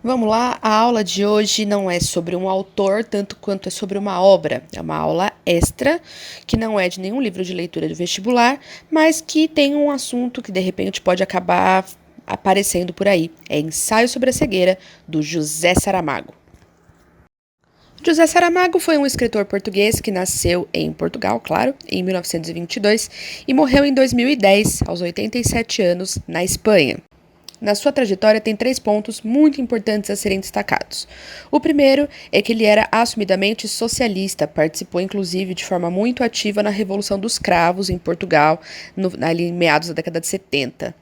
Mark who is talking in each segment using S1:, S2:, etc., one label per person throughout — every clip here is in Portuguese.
S1: Vamos lá, a aula de hoje não é sobre um autor, tanto quanto é sobre uma obra. É uma aula extra, que não é de nenhum livro de leitura do vestibular, mas que tem um assunto que de repente pode acabar aparecendo por aí. É Ensaio sobre a Cegueira, do José Saramago. José Saramago foi um escritor português que nasceu em Portugal, claro, em 1922 e morreu em 2010, aos 87 anos, na Espanha. Na sua trajetória, tem 3 pontos muito importantes a serem destacados. O primeiro é que ele era assumidamente socialista, participou inclusive de forma muito ativa na Revolução dos Cravos em Portugal, ali em meados da década de 70.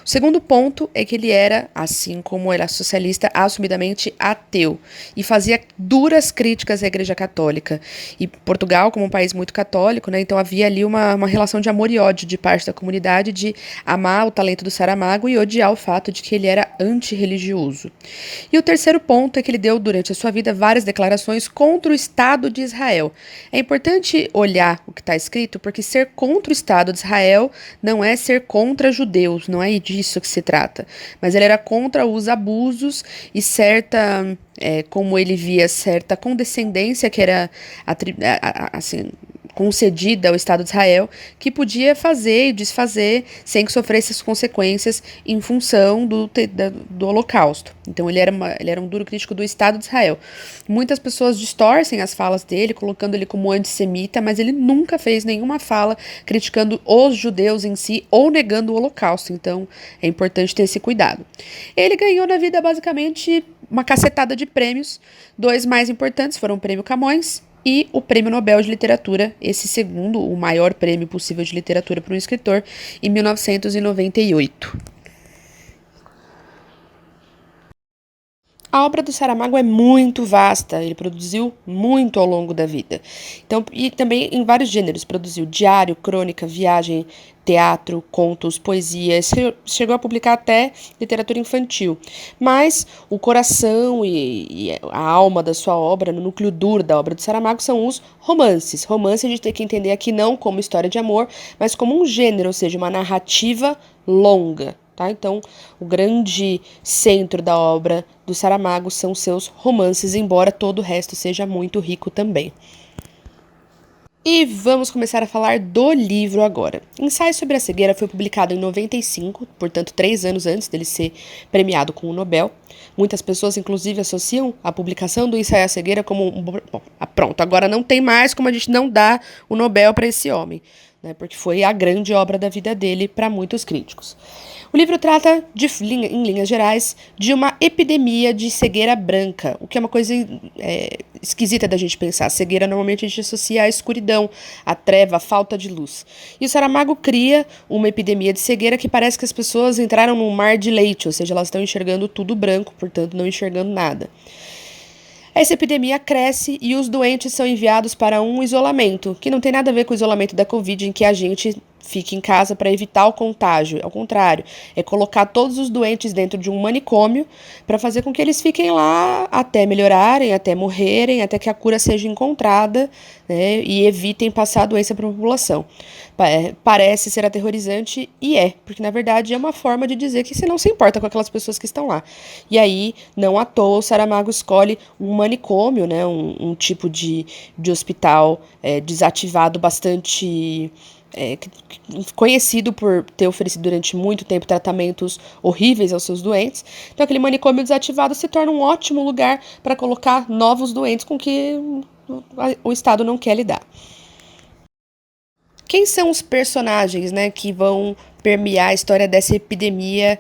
S1: O segundo ponto é que ele era, assim como era socialista, assumidamente ateu e fazia duras críticas à Igreja Católica. E Portugal, como um país muito católico, né, então havia ali uma relação de amor e ódio de parte da comunidade, de amar o talento do Saramago e odiar o fato de que ele era antirreligioso. E o terceiro ponto é que ele deu durante a sua vida várias declarações contra o Estado de Israel. É importante olhar o que está escrito, porque ser contra o Estado de Israel não é ser contra judeus, não é disso que se trata. Mas ele era contra os abusos e certa, como ele via, certa condescendência que era assim, concedida ao Estado de Israel, que podia fazer e desfazer sem que sofresse as consequências em função do Holocausto. Então ele era um duro crítico do Estado de Israel. Muitas pessoas distorcem as falas dele, colocando ele como antissemita, mas ele nunca fez nenhuma fala criticando os judeus em si ou negando o Holocausto. Então é importante ter esse cuidado. Ele ganhou na vida basicamente uma cacetada de prêmios. 2 mais importantes foram o Prêmio Camões e o Prêmio Nobel de Literatura, esse segundo, o maior prêmio possível de literatura para um escritor, em 1998. A obra do Saramago é muito vasta, ele produziu muito ao longo da vida. Então, e também em vários gêneros, produziu diário, crônica, viagem, teatro, contos, poesias, chegou a publicar até literatura infantil. Mas o coração e a alma da sua obra, no núcleo duro da obra do Saramago, são os romances. Romance a gente tem que entender aqui não como história de amor, mas como um gênero, ou seja, uma narrativa longa. Tá? Então, o grande centro da obra do Saramago são seus romances, embora todo o resto seja muito rico também. E vamos começar a falar do livro agora. Ensaio sobre a Cegueira foi publicado em 95, portanto 3 anos antes dele ser premiado com o Nobel. Muitas pessoas, inclusive, associam a publicação do Ensaio à Cegueira como bom, pronto, agora não tem mais como a gente não dar o Nobel para esse homem, né, porque foi a grande obra da vida dele para muitos críticos. O livro trata, em linhas gerais, de uma epidemia de cegueira branca, o que é uma coisa esquisita da gente pensar. A cegueira normalmente a gente associa à escuridão, à treva, à falta de luz. E o Saramago cria uma epidemia de cegueira que parece que as pessoas entraram num mar de leite, ou seja, elas estão enxergando tudo branco, portanto não enxergando nada. Essa epidemia cresce e os doentes são enviados para um isolamento, que não tem nada a ver com o isolamento da Covid, em que a gente fica em casa para evitar o contágio. Ao contrário, é colocar todos os doentes dentro de um manicômio para fazer com que eles fiquem lá até melhorarem, até morrerem, até que a cura seja encontrada, né, e evitem passar a doença para a população. Parece ser aterrorizante e porque na verdade é uma forma de dizer que você não se importa com aquelas pessoas que estão lá. E aí, não à toa, o Saramago escolhe um manicômio, né, um tipo de hospital desativado bastante conhecido por ter oferecido durante muito tempo tratamentos horríveis aos seus doentes. Então, aquele manicômio desativado se torna um ótimo lugar para colocar novos doentes com que o Estado não quer lidar. Quem são os personagens, né, que vão permear a história dessa epidemia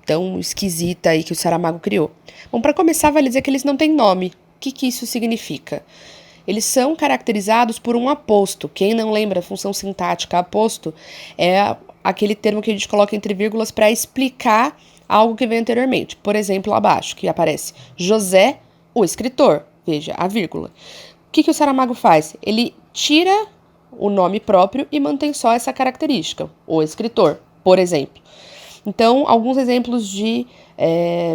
S1: tão esquisita aí que o Saramago criou? Bom, para começar, vale dizer que eles não têm nome. O que isso significa? Eles são caracterizados por um aposto. Quem não lembra a função sintática aposto é aquele termo que a gente coloca entre vírgulas para explicar algo que vem anteriormente. Por exemplo, abaixo, que aparece José, o escritor. Veja, a vírgula. O que o Saramago faz? Ele tira o nome próprio e mantém só essa característica, o escritor, por exemplo. Então, alguns exemplos de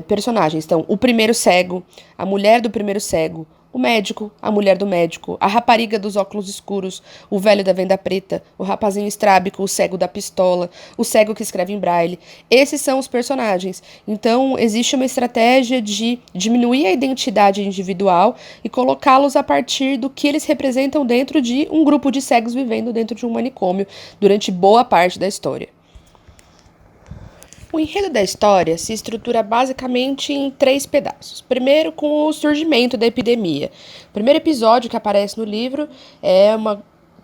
S1: personagens. Então, o primeiro cego, a mulher do primeiro cego, o médico, a mulher do médico, a rapariga dos óculos escuros, o velho da venda preta, o rapazinho estrábico, o cego da pistola, o cego que escreve em braille. Esses são os personagens. Então, existe uma estratégia de diminuir a identidade individual e colocá-los a partir do que eles representam dentro de um grupo de cegos vivendo dentro de um manicômio durante boa parte da história. O enredo da história se estrutura basicamente em 3 pedaços. Primeiro, com o surgimento da epidemia. O primeiro episódio que aparece no livro é uma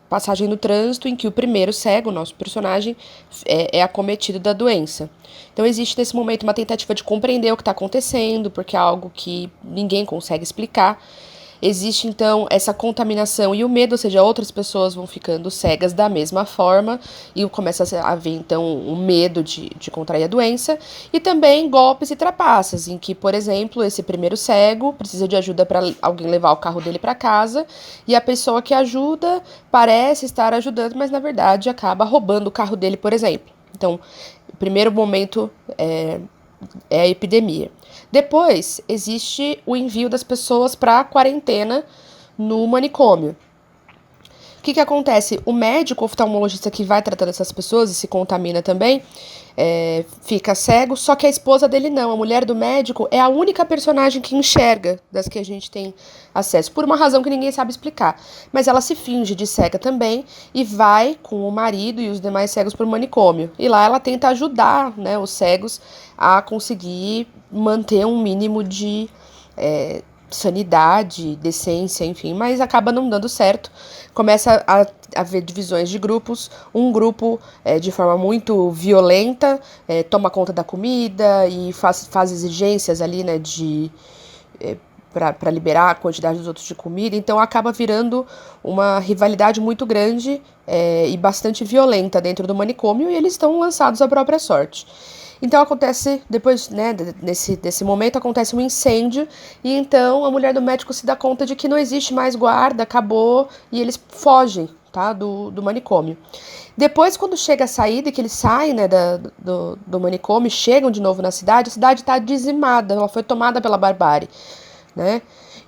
S1: passagem no trânsito em que o primeiro cego, o nosso personagem, é acometido da doença. Então existe nesse momento uma tentativa de compreender o que está acontecendo, porque é algo que ninguém consegue explicar. Existe, então, essa contaminação e o medo, ou seja, outras pessoas vão ficando cegas da mesma forma e começa a haver, então, o medo de contrair a doença. E também golpes e trapaças, em que, por exemplo, esse primeiro cego precisa de ajuda para alguém levar o carro dele para casa e a pessoa que ajuda parece estar ajudando, mas, na verdade, acaba roubando o carro dele, por exemplo. Então, o primeiro momento é a epidemia. Depois, existe o envio das pessoas para a quarentena no manicômio. O que acontece? O médico oftalmologista que vai tratando essas pessoas e se contamina também, fica cego, só que a esposa dele não. A mulher do médico é a única personagem que enxerga das que a gente tem acesso, por uma razão que ninguém sabe explicar. Mas ela se finge de cega também e vai com o marido e os demais cegos para o manicômio. E lá ela tenta ajudar, né, os cegos a conseguir manter um mínimo de sanidade, decência, enfim, mas acaba não dando certo. Começa a haver divisões de grupos. Um grupo, de forma muito violenta, toma conta da comida e faz exigências ali, né, para liberar a quantidade dos outros de comida. Então acaba virando uma rivalidade muito grande e bastante violenta dentro do manicômio, e eles estão lançados à própria sorte. Então acontece, depois, né, desse momento, acontece um incêndio, e então a mulher do médico se dá conta de que não existe mais guarda, acabou, e eles fogem, tá, do manicômio. Depois, quando chega a saída, que eles saem, né, do manicômio, chegam de novo na cidade, a cidade está dizimada, ela foi tomada pela barbárie, né?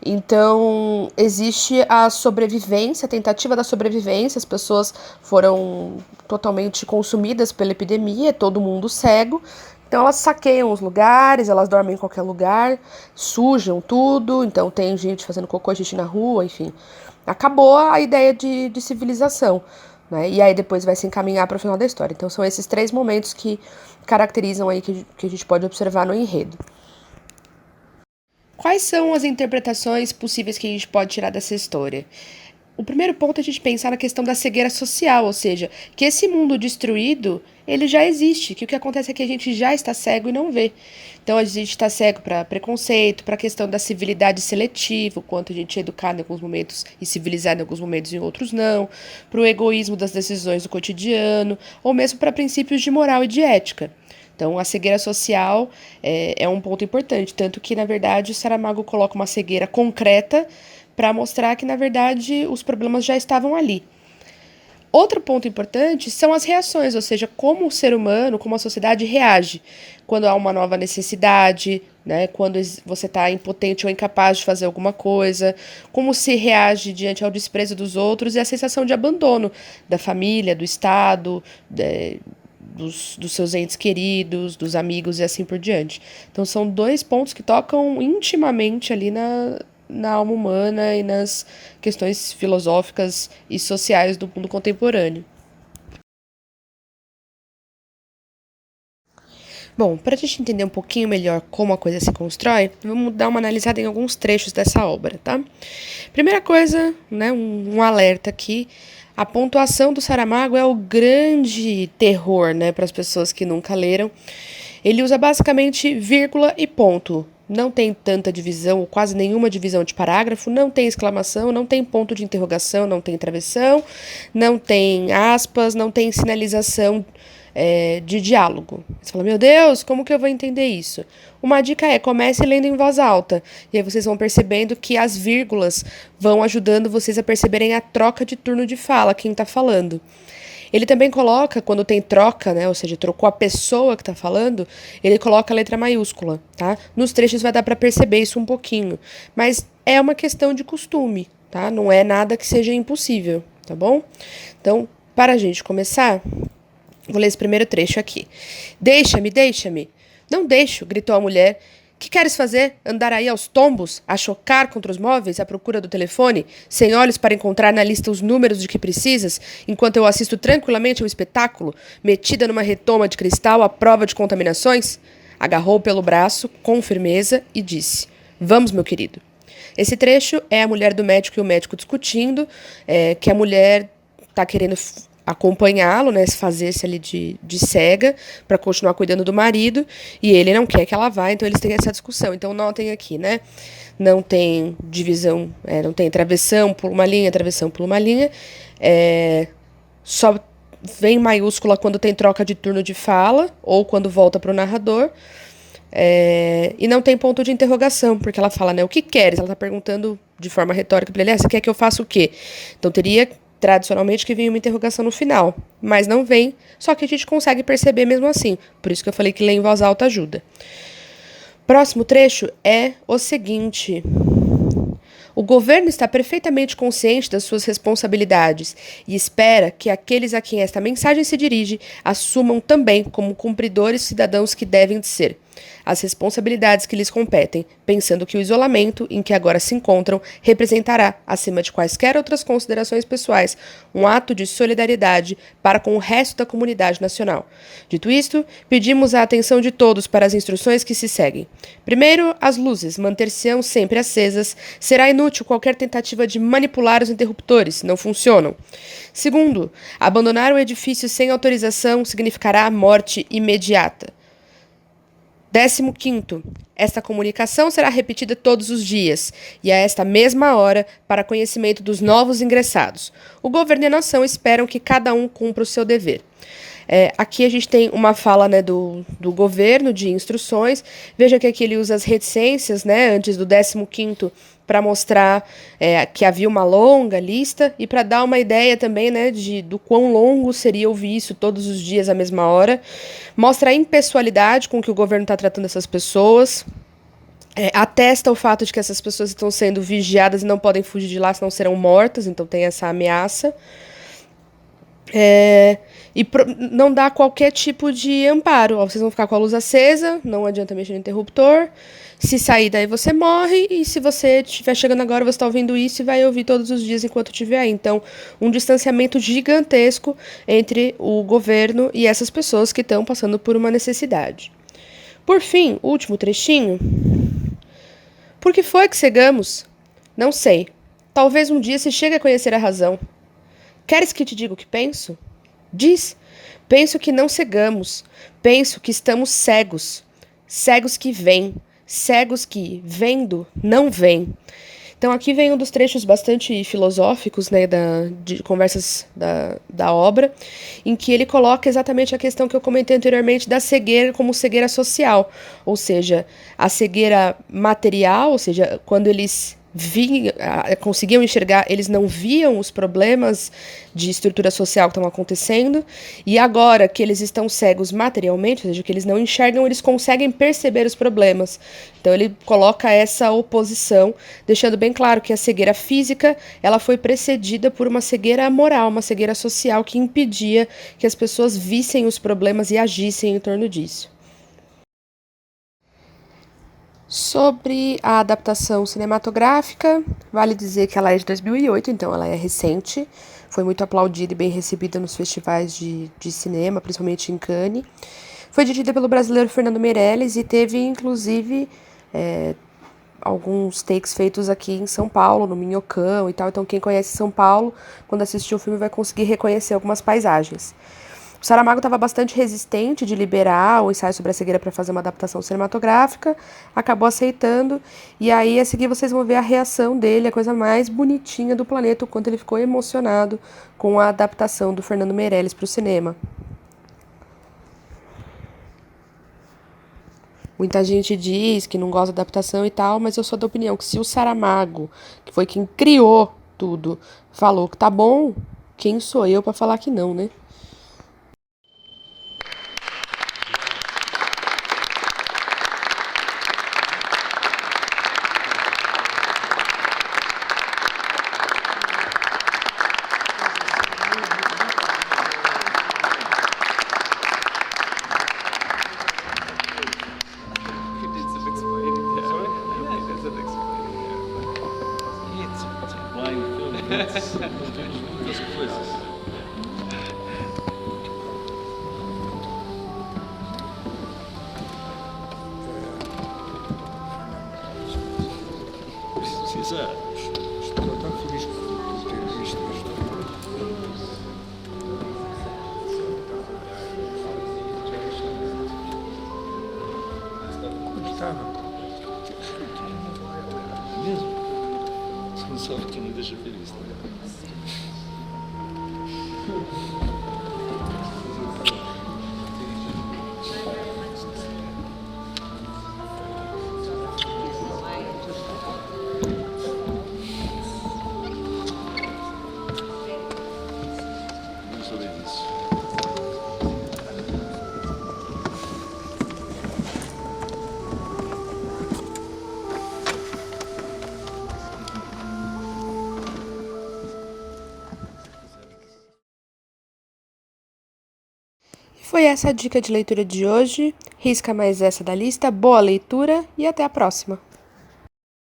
S1: Então, existe a sobrevivência, a tentativa da sobrevivência, as pessoas foram totalmente consumidas pela epidemia, todo mundo cego, então elas saqueiam os lugares, elas dormem em qualquer lugar, sujam tudo, então tem gente fazendo cocô, xixi na rua, enfim. Acabou a ideia de civilização, né? E aí depois vai se encaminhar para o final da história. Então são esses 3 momentos que caracterizam aí que a gente pode observar no enredo. Quais são as interpretações possíveis que a gente pode tirar dessa história? O primeiro ponto é a gente pensar na questão da cegueira social, ou seja, que esse mundo destruído, ele já existe, que o que acontece é que a gente já está cego e não vê. Então a gente está cego para preconceito, para a questão da civilidade seletiva, o quanto a gente é educado em alguns momentos e civilizado em alguns momentos e em outros não, para o egoísmo das decisões do cotidiano, ou mesmo para princípios de moral e de ética. Então, a cegueira social é um ponto importante, tanto que, na verdade, o Saramago coloca uma cegueira concreta para mostrar que, na verdade, os problemas já estavam ali. Outro ponto importante são as reações, ou seja, como o ser humano, como a sociedade reage quando há uma nova necessidade, né, quando você está impotente ou incapaz de fazer alguma coisa, como se reage diante ao desprezo dos outros e a sensação de abandono da família, do Estado, dos seus entes queridos, dos amigos e assim por diante. Então são 2 pontos que tocam intimamente ali na alma humana e nas questões filosóficas e sociais do mundo contemporâneo. Bom, para a gente entender um pouquinho melhor como a coisa se constrói, vamos dar uma analisada em alguns trechos dessa obra, tá? Primeira coisa, né, um alerta aqui. A pontuação do Saramago é o grande terror, né, para as pessoas que nunca leram. Ele usa basicamente vírgula e ponto. Não tem tanta divisão, ou quase nenhuma divisão de parágrafo, não tem exclamação, não tem ponto de interrogação, não tem travessão, não tem aspas, não tem sinalização de diálogo. Você fala, meu Deus, como que eu vou entender isso? Uma dica é, comece lendo em voz alta, e aí vocês vão percebendo que as vírgulas vão ajudando vocês a perceberem a troca de turno de fala, quem está falando. Ele também coloca, quando tem troca, né, ou seja, trocou a pessoa que está falando, ele coloca a letra maiúscula, tá? Nos trechos vai dar para perceber isso um pouquinho, mas é uma questão de costume, tá? Não é nada que seja impossível, tá bom? Então, para a gente começar, vou ler esse primeiro trecho aqui. Deixa-me, deixa-me. Não deixo, gritou a mulher. Que queres fazer? Andar aí aos tombos? A chocar contra os móveis à procura do telefone? Sem olhos para encontrar na lista os números de que precisas, enquanto eu assisto tranquilamente ao espetáculo, metida numa retoma de cristal à prova de contaminações? Agarrou pelo braço, com firmeza, e disse: Vamos, meu querido. Esse trecho é a mulher do médico e o médico discutindo, que a mulher está querendo acompanhá-lo, né, fazer-se ali de cega para continuar cuidando do marido, e ele não quer que ela vá, então eles têm essa discussão. Então notem aqui, né, não tem divisão, não tem travessão por uma linha, travessão por uma linha, só vem maiúscula quando tem troca de turno de fala ou quando volta para o narrador. E não tem ponto de interrogação, porque ela fala, né, o que queres? Ela está perguntando de forma retórica para ele, você quer que eu faça o quê? Então teria tradicionalmente que vir uma interrogação no final, mas não vem, só que a gente consegue perceber mesmo assim. Por isso que eu falei que ler em voz alta ajuda. Próximo trecho é o seguinte: o governo está perfeitamente consciente das suas responsabilidades e espera que aqueles a quem esta mensagem se dirige assumam também como cumpridores cidadãos que devem de ser as responsabilidades que lhes competem, pensando que o isolamento em que agora se encontram representará, acima de quaisquer outras considerações pessoais, um ato de solidariedade para com o resto da comunidade nacional. Dito isto, pedimos a atenção de todos para as instruções que se seguem. Primeiro, as luzes manter-se-ão sempre acesas. Será inútil qualquer tentativa de manipular os interruptores, não funcionam. Segundo, abandonar o edifício sem autorização significará a morte imediata. 15º. Esta comunicação será repetida todos os dias e a esta mesma hora para conhecimento dos novos ingressados. O governo e a nação esperam que cada um cumpra o seu dever. Aqui a gente tem uma fala, né, do governo de instruções. Veja que aqui ele usa as reticências, né, antes do 15º, para mostrar que havia uma longa lista e para dar uma ideia também, né, do quão longo seria ouvir isso todos os dias à mesma hora. Mostra a impessoalidade com que o governo está tratando essas pessoas. Atesta o fato de que essas pessoas estão sendo vigiadas e não podem fugir de lá, senão serão mortas, então tem essa ameaça. Não dá qualquer tipo de amparo. Vocês vão ficar com a luz acesa, não adianta mexer no interruptor. Se sair daí você morre, e se você estiver chegando agora, você está ouvindo isso e vai ouvir todos os dias enquanto estiver aí. Então, um distanciamento gigantesco entre o governo e essas pessoas que estão passando por uma necessidade. Por fim, último trechinho. Por que foi que cegamos? Não sei. Talvez um dia se chegue a conhecer a razão. Queres que te diga o que penso? Diz. Penso que não cegamos. Penso que estamos cegos. Cegos que veem. Cegos que, vendo, não veem. Então aqui vem um dos trechos bastante filosóficos, né, de conversas da obra, em que ele coloca exatamente a questão que eu comentei anteriormente da cegueira como cegueira social, ou seja, a cegueira material, ou seja, quando eles conseguiam enxergar, eles não viam os problemas de estrutura social que estão acontecendo, e agora que eles estão cegos materialmente, ou seja, que eles não enxergam, eles conseguem perceber os problemas. Então ele coloca essa oposição, deixando bem claro que a cegueira física, ela foi precedida por uma cegueira moral, uma cegueira social que impedia que as pessoas vissem os problemas e agissem em torno disso. Sobre a adaptação cinematográfica, vale dizer que ela é de 2008, então ela é recente. Foi muito aplaudida e bem recebida nos festivais de cinema, principalmente em Cannes. Foi dirigida pelo brasileiro Fernando Meirelles e teve, inclusive, alguns takes feitos aqui em São Paulo, no Minhocão e tal. Então, quem conhece São Paulo, quando assistir o filme, vai conseguir reconhecer algumas paisagens. O Saramago estava bastante resistente de liberar o ensaio sobre a cegueira para fazer uma adaptação cinematográfica, acabou aceitando, e aí a seguir vocês vão ver a reação dele, a coisa mais bonitinha do planeta, o quanto ele ficou emocionado com a adaptação do Fernando Meirelles para o cinema. Muita gente diz que não gosta da adaptação e tal, mas eu sou da opinião que se o Saramago, que foi quem criou tudo, falou que tá bom, quem sou eu para falar que não, né?
S2: Muitas coisas. Precisa.
S3: Estou tão feliz por ter visto isto. Gostava.
S2: Mesmo? Você não sabe o que me deixa feliz, né? Não saber disso.
S1: Foi essa a dica de leitura de hoje. Risca mais essa da lista. Boa leitura e até a próxima!